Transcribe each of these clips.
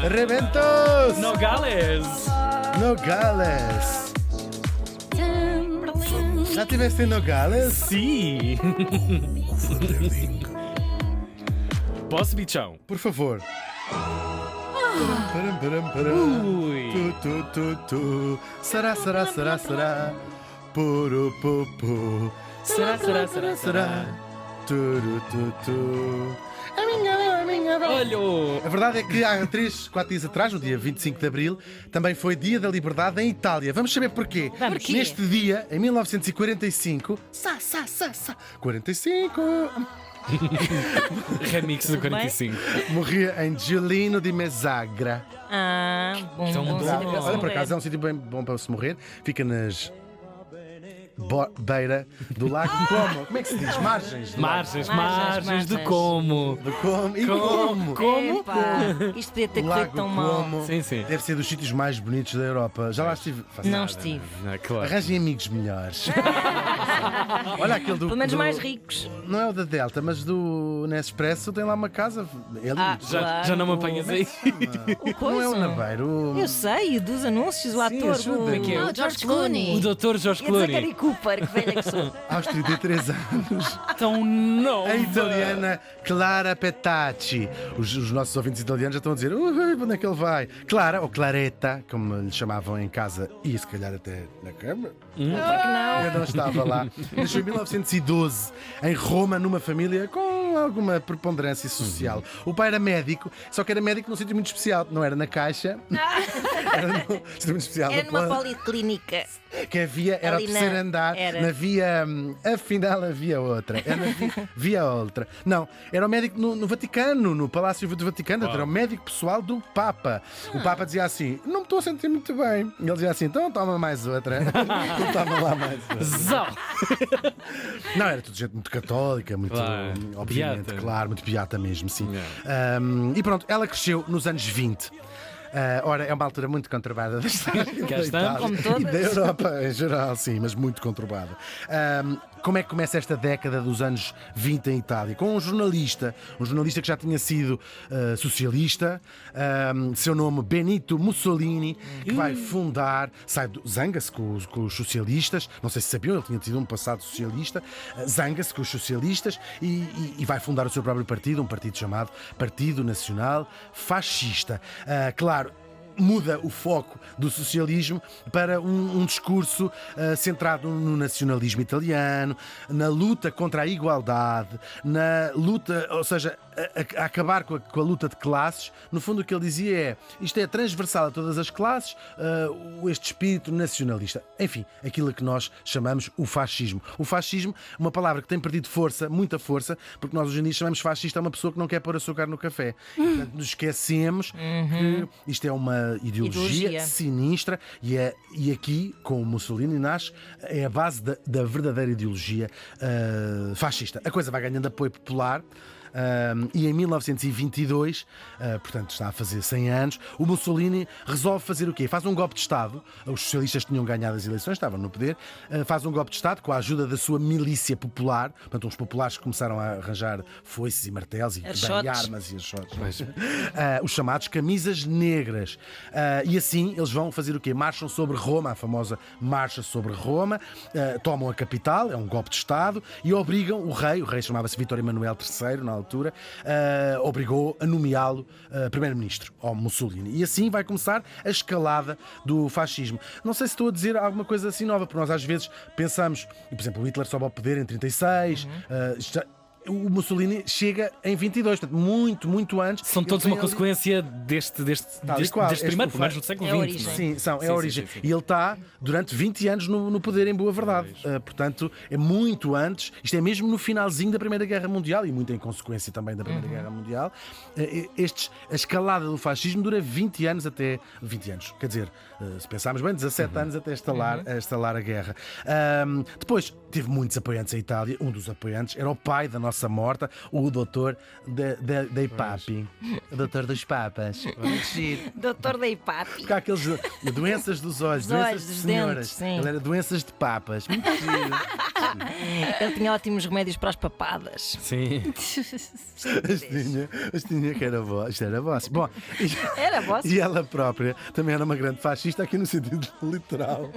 Rebentos! Nogales! Nogales! Já estiveste em Nogales? Sim! Posso, bichão? Por favor. Ui! Tu. Será. Puru. Será? Tu. Olha! A verdade é que há 4 dias atrás, no dia 25 de Abril, também foi Dia da Liberdade em Itália. Vamos saber porquê. Porquê? Neste dia, em 1945, 45, Remix do 45. morria em Giulino di Mezzagra. Bom, Tão bom bom. sítio para se Olha, por morrer. acaso é um sítio bem bom para se morrer. Fica nas beira do lago Como. Como é que se diz? Margens. do lago. Margens do como. Do Como. E Como? Como? Epá, isto podia ter corrido Lago tão mal. Como. Sim. Deve ser dos sítios mais bonitos da Europa. Já lá estive. Faço Não nada. estive. Ah, claro. Arranjem amigos melhores. Olha aquele do. Pelo menos do- mais ricos. Não é o da Delta, mas do Nespresso tem lá uma casa. É lindo. Já não me apanhas aí? Não é o Coisa. Naveiro. Eu sei, dos anúncios, o Sim, ator. ajuda. o- Como é que é? Ah, O George O Clooney. Dr. George Ia dizer Clooney. Gary Cooper, que velha que sou. Aos 33 anos. Tão nova. A italiana Clara Petacci. Os nossos ouvintes italianos já estão a dizer: onde é que ele vai? Clara, ou Claretta, como lhe chamavam em casa e se calhar até na cama. Claro que não. Eu não estava lá. Nasceu em 1912, em Roma, numa família com alguma preponderância social. O pai era médico, só que era médico num sítio muito especial. Não era na Caixa, era num sítio muito especial. É da numa planta, policlínica. que havia, era o ali na- terceiro andar, era. na via. Afinal, havia outra. Era via outra. Não, era o médico no Vaticano, no Palácio do Vaticano. Uau. Era o médico pessoal do Papa. O Papa dizia assim: não me estou a sentir muito bem. E ele dizia assim: então toma mais outra. Então toma lá mais outra. Zau! Não, era tudo gente muito católica, muito, Claro. obviamente, Beata. claro, muito beata mesmo, sim. Yeah. E pronto, ela cresceu nos anos 20. Ora, é uma altura muito conturbada da história da estamos. Itália Como e todas. da Europa em geral, sim, mas muito conturbada. Como é que começa esta década dos anos 20 em Itália? Com um jornalista que já tinha sido socialista, seu nome Benito Mussolini, que vai fundar, zanga-se com os socialistas, não sei se sabiam, ele tinha tido um passado socialista, zanga-se com os socialistas e vai fundar o seu próprio partido, um partido chamado Partido Nacional Fascista. Claro, muda o foco do socialismo para um discurso centrado no nacionalismo italiano, na luta contra a igualdade, na luta, ou seja, a acabar com a luta de classes. No fundo, o que ele dizia é: isto é transversal a todas as classes, este espírito nacionalista. Enfim, aquilo que nós chamamos o fascismo. O fascismo, uma palavra que tem perdido força, muita força, porque nós hoje em dia chamamos fascista a uma pessoa que não quer pôr açúcar no café. Portanto, nos esquecemos que isto é uma ideologia sinistra e aqui, com o Mussolini, nasce é a base da verdadeira ideologia fascista. A coisa vai ganhando apoio popular. E em 1922, portanto está a fazer 100 anos, o Mussolini resolve fazer o quê? Faz um golpe de Estado. Os socialistas tinham ganhado as eleições, estavam no poder. Faz um golpe de Estado com a ajuda da sua milícia popular. Portanto, uns populares que começaram a arranjar foices e martelos e bem, armas e achotes. Os chamados camisas negras. E assim eles vão fazer o quê? Marcham sobre Roma, a famosa marcha sobre Roma, tomam a capital, é um golpe de Estado, e obrigam o rei chamava-se Vítor Emanuel III na altura, obrigou a nomeá-lo primeiro-ministro, ao Mussolini. E assim vai começar a escalada do fascismo. Não sei se estou a dizer alguma coisa assim nova, porque nós às vezes pensamos, por exemplo, o Hitler sobe ao poder em 36, o Mussolini chega em 22, portanto, muito antes. São todos Ele uma tem ali- consequência deste Tal e qual. primeiro, pelo menos no século É a XX. origem. não é? Sim, é Sim, a origem. sim. E ele está durante 20 anos no poder, em boa verdade. Portanto, é muito antes, isto é mesmo no finalzinho da Primeira Guerra Mundial e muito em consequência também da Primeira Guerra Mundial. A escalada do fascismo dura 20 anos até. 20 anos, quer dizer, se pensarmos bem, 17 anos até estalar a guerra. Depois, teve muitos apoiantes a Itália. Um dos apoiantes era o pai da nossa morta, o doutor Dei Papi. Doutor dos papas. Giro. Doutor da hepática. Porque há aqueles doenças dos olhos, Dos doenças olhos, de dos senhoras. dentes, sim. Ele era doenças de papas. Muito giro. Ele tinha ótimos remédios para as papadas. Sim. Mas tinha que era boa. Isto era boa. Bom, Era vosso. e ela própria também era uma grande fascista, aqui no sentido literal.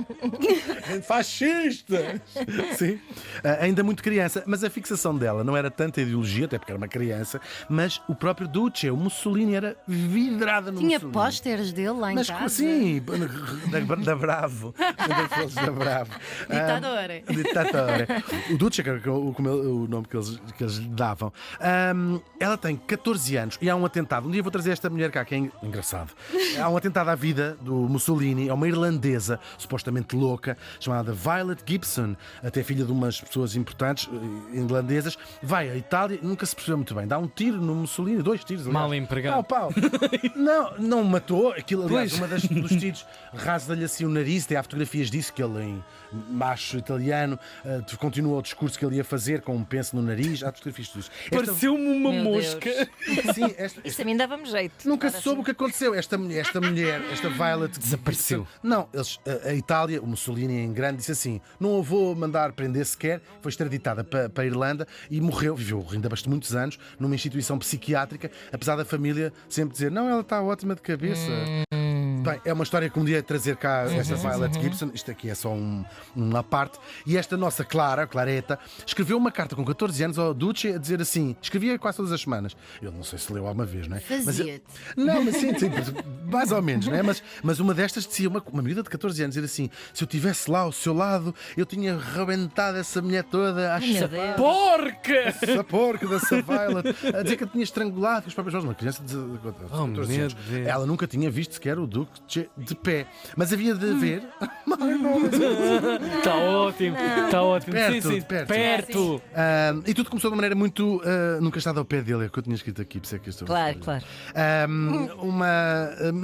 Fascista! Sim. Ainda muito criança, mas a fixação dela não era tanta ideologia, até porque era uma criança, mas o próprio Duce, o Mussolini, era vidrada no Tinha Mussolini. pósteres dele lá em Mas casa. sim, da Bravo. Daqueles da Bravo. Ditadora. Ditadora. O Duce, que era o nome que eles lhe davam. Ela tem 14 anos e há um atentado. Um dia vou trazer esta mulher cá, que é engraçado. Há um atentado à vida do Mussolini. É uma irlandesa, supostamente louca, chamada Violet Gibson, até filha de umas pessoas importantes irlandesas. Vai à Itália, nunca se percebeu muito bem. Dá um tiro no Mussolini, 2 tiros. Aliás. Mal empregado. Pau. Não matou. Aquilo, aliás, Pois. dos tiros rasga-lhe assim o nariz. Tem há fotografias disso, que ele, em macho italiano, continua o discurso que ele ia fazer com um penso no nariz. Há fotografias disso. Pareceu-me uma Meu mosca. Sim, Isso a mim dava-me jeito. Nunca Agora se soube o que aconteceu. Esta mulher, esta Violet Desapareceu. Não, a Itália, o Mussolini em grande, disse assim: não a vou mandar prender sequer. Foi extraditada para a Irlanda e morreu, viveu ainda bastante muitos anos numa instituição psiquiátrica, apesar da família sempre dizer: não, ela está ótima de cabeça. Bem, é uma história que um dia trazer cá esta Violet Gibson. Isto aqui é só uma parte. E esta nossa Clareta, escreveu uma carta com 14 anos ao Duce a dizer assim: escrevia quase todas as semanas. Eu não sei se leu alguma vez, não é? Fazia-te. Não, mas sim, mais ou menos, não é? Mas uma destas dizia, uma miúda de 14 anos, dizer assim: se eu estivesse lá ao seu lado, eu tinha rebentado essa mulher toda às Meu Deus. Porca! essa porca dessa Violet, a dizer que a tinha estrangulado com os próprios olhos. Uma criança de 14 meu anos. Deus. Ela nunca tinha visto sequer o Duque de pé. Mas havia de ver. Está ótimo. Está ótimo. Perto, sim, sim. perto. Perto. E tudo começou de uma maneira muito. Nunca estado ao pé dele, é o que eu tinha escrito aqui, por isso é que eu estou a Claro, falar. claro.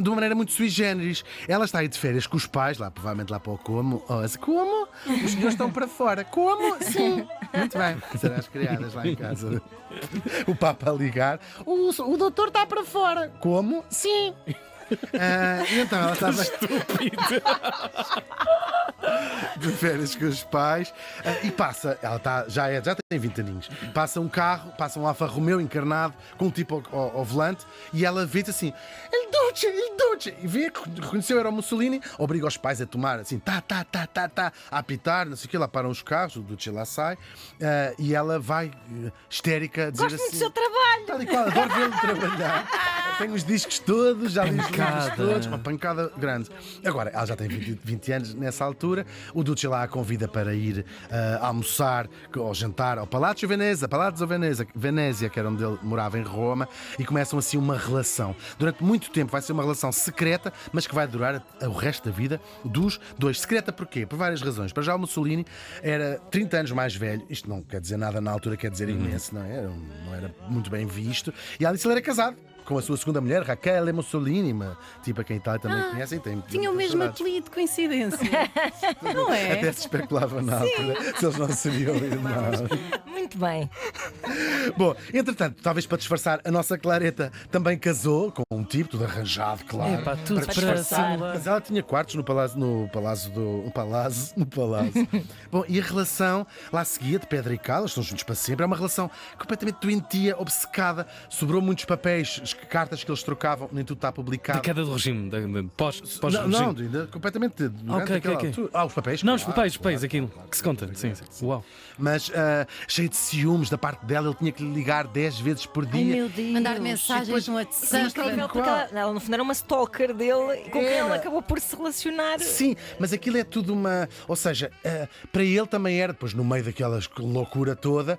De uma maneira muito sui generis. Ela está aí de férias com os pais, lá, provavelmente lá para o Como. Como? Os senhores estão para fora. Como? Sim. Muito bem. Serão as criadas lá em casa. O Papa a ligar. O doutor está para fora. Como? Sim. E então ela estava de férias com os pais e passa, ela já tem 20 aninhos, passa um carro, passa um Alfa Romeo encarnado com um tipo ao volante e ela vê-se assim: Il Duce, e vê, reconheceu, era o Mussolini, obriga os pais a tomar assim, a apitar, não sei o que, lá param os carros, o Duce lá sai e ela vai histérica a dizer Gosto muito assim: do seu trabalho. tal e qual, adoro vê-lo trabalhar. Tem os discos todos, já li os livros Pancada. todos, uma pancada grande. Agora, ela já tem 20 anos nessa altura. O Duce lá a convida para ir almoçar ou jantar ao Palazzo Venezia, que era onde ele morava em Roma, e começam assim uma relação. Durante muito tempo vai ser uma relação secreta, mas que vai durar o resto da vida dos dois. Secreta porquê? Por várias razões. Para já, o Mussolini era 30 anos mais velho. Isto não quer dizer nada na altura, quer dizer imenso, não é? Não era muito bem visto. E ela disse que ele era casado com a sua segunda mulher, Raquel Mussolini, tipo a quem Itália também conhecem. Tinha o mesmo apelido, coincidência. Não é? Até se especulava na altura se eles não seriam irmãos. Muito bem. Bom, entretanto, talvez para disfarçar, a nossa Clareta também casou com um tipo, tudo arranjado, claro. Epá, tudo para disfarçar. simular. Mas ela tinha quartos no palácio. Bom, e a relação lá seguia de pedra e cal, eles estão juntos para sempre. É uma relação completamente doentia, obcecada. Sobrou muitos papéis, cartas que eles trocavam, nem tudo está publicado. Da queda do regime. Pós-regime. Não, ainda completamente durante Ok, aquela ok. altura. Os papéis. Não, os claro, papéis, claro. aquilo que se conta. Sim. Uau. Mas cheio de ciúmes da parte dela, ele tinha que lhe ligar 10 vezes por Ai, dia. meu Deus. Mandar mensagens no WhatsApp. Incrível, porque ela, no fundo, era uma stalker dele com quem Era. ela acabou por se relacionar. Sim, mas aquilo é tudo uma. Ou seja, para ele também era, depois no meio daquela loucura toda,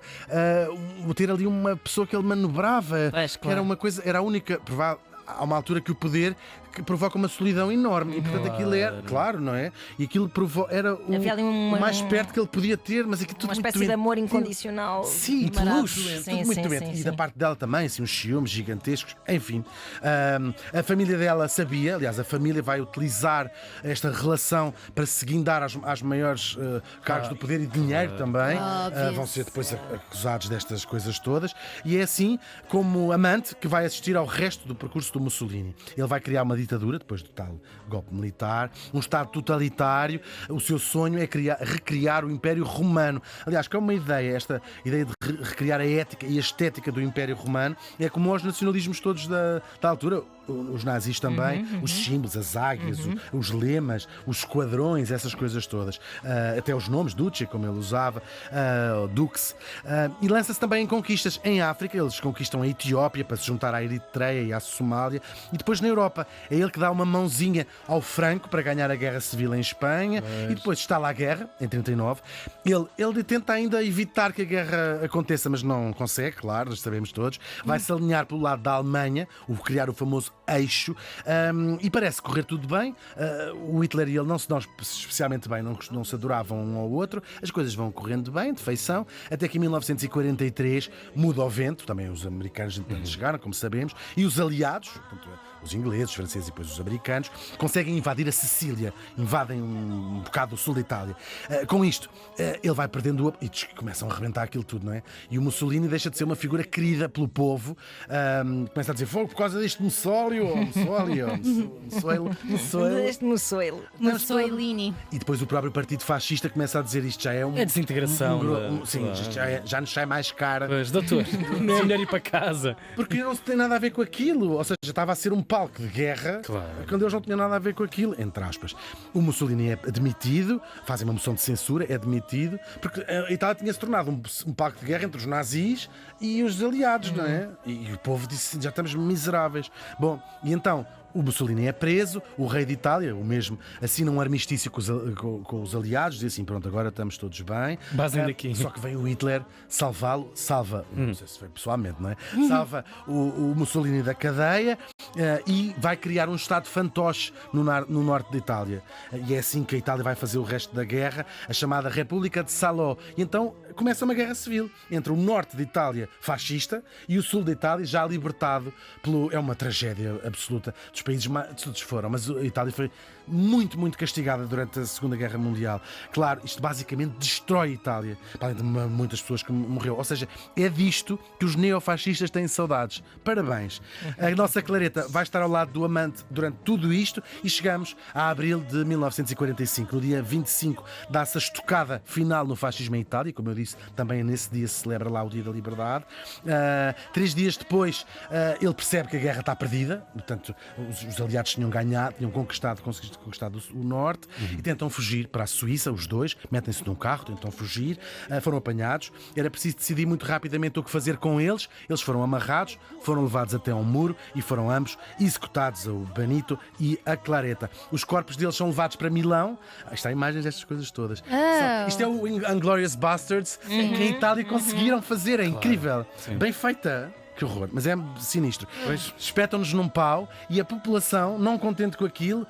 ter ali uma pessoa que ele manobrava. Pois, Que era claro. uma coisa, era a única. há uma altura que o poder que provoca uma solidão enorme. E portanto aquilo era, claro, não é? E aquilo era Havia ali o mais perto que ele podia ter, mas aquilo tudo uma muito espécie de doente. amor incondicional. Sim, muito barato. luxo, Sim, tudo muito sim, doente. sim, E da sim. parte dela também, assim, uns ciúmes gigantescos, enfim. A família dela sabia, aliás, a família vai utilizar esta relação para se guindar às maiores cargos do poder e dinheiro também. Vão ser depois acusados destas coisas todas. E é assim como amante que vai assistir ao resto do percurso do Mussolini. Ele vai criar uma ditadura, depois do tal golpe militar, um Estado totalitário. O seu sonho é recriar o Império Romano. Aliás, que é uma ideia, esta ideia de recriar a ética e a estética do Império Romano, é como aos nacionalismos todos da altura, os nazis também, os símbolos, as águias, os lemas, os esquadrões, essas coisas todas. Até os nomes, Duce, como ele usava, Dux. E lança-se também em conquistas em África. Eles conquistam a Etiópia para se juntar à Eritreia e à Somália. E depois na Europa é ele que dá uma mãozinha ao Franco para ganhar a Guerra Civil em Espanha. E depois está lá a guerra, em 39. Ele tenta ainda evitar que a guerra aconteça, mas não consegue, claro, nós sabemos todos. Vai-se alinhar pelo lado da Alemanha, criar o famoso eixo, e parece correr tudo bem. O Hitler e ele não se dão especialmente bem, não se adoravam um ao outro. As coisas vão correndo bem, de feição, até que em 1943 muda o vento. Também os americanos chegaram, como sabemos, e os aliados, portanto, os ingleses, os franceses e depois os americanos, conseguem invadir a Sicília, invadem um bocado do sul da Itália. Com isto, ele vai perdendo e começam a arrebentar aquilo tudo, não é? E o Mussolini deixa de ser uma figura querida pelo povo, começa a dizer: fogo por causa deste Mussolini. Este Mussolini. Mussolini. E depois o próprio partido fascista começa a dizer: isto já é A desintegração. sim, isto já nos sai mais cara. Pois, doutor, não é melhor ir para casa. Porque não se tem nada a ver com aquilo. Ou seja, estava a ser um palco de guerra, Claro. quando eles não tinham nada a ver com aquilo, entre aspas. O Mussolini é demitido, fazem uma moção de censura, é demitido, porque a Itália tinha se tornado um palco de guerra entre os nazis e os aliados, não é? E o povo disse: já estamos miseráveis. Bom, e então o Mussolini é preso, o rei de Itália, o mesmo, assina um armistício com os aliados, diz assim: pronto, agora estamos todos bem. Basem daqui. Só que vem o Hitler salva, não sei se foi pessoalmente, não é? Salva o Mussolini da cadeia e vai criar um Estado fantoche no norte da Itália. E é assim que a Itália vai fazer o resto da guerra, a chamada República de Salò. E então começa uma guerra civil entre o norte da Itália fascista e o sul da Itália já libertado pelo... É uma tragédia absoluta. Dos países todos foram, mas a Itália foi muito, muito castigada durante a Segunda Guerra Mundial. Claro, isto basicamente destrói a Itália, para além de muitas pessoas que morreram. Ou seja, é disto que os neofascistas têm saudades. Parabéns. A nossa Clareta vai estar ao lado do amante durante tudo isto e chegamos a abril de 1945. No dia 25 dá-se a estocada final no fascismo em Itália. Como eu disse, também nesse dia se celebra lá o Dia da Liberdade. 3 dias depois ele percebe que a guerra está perdida. Portanto, os aliados tinham ganhado, tinham conquistado o norte e tentam fugir para a Suíça, os dois, metem-se num carro, tentam fugir, foram apanhados. Era preciso decidir muito rapidamente o que fazer com eles. Eles foram amarrados, foram levados até um muro e foram ambos executados, o Benito e a Clareta. Os corpos deles são levados para Milão. Está imagens destas coisas todas. Isto é o Inglourious Basterds que a Itália conseguiram fazer, é incrível. Bem feita. Que horror, mas é sinistro. Espetam-nos num pau e a população, não contente com aquilo,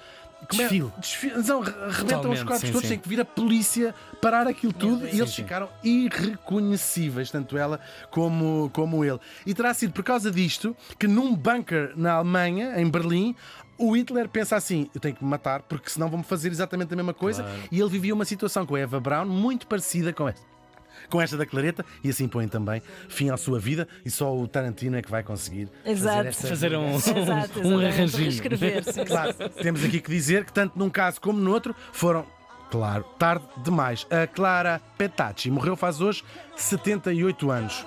não, arrebentam os corpos todos, tem que vir a polícia parar aquilo tudo e eles ficaram irreconhecíveis, tanto ela como ele. E terá sido por causa disto que num bunker na Alemanha, em Berlim, o Hitler pensa assim: eu tenho que me matar porque senão vão-me fazer exatamente a mesma coisa. E ele vivia uma situação com a Eva Braun muito parecida com esta da Clareta, e assim põe também fim à sua vida, e só o Tarantino é que vai conseguir Fazer um Exato, arranjinho. escrever. Claro, temos aqui que dizer que tanto num caso como no outro foram, claro, tarde demais. A Clara Petacci morreu faz hoje 78 anos.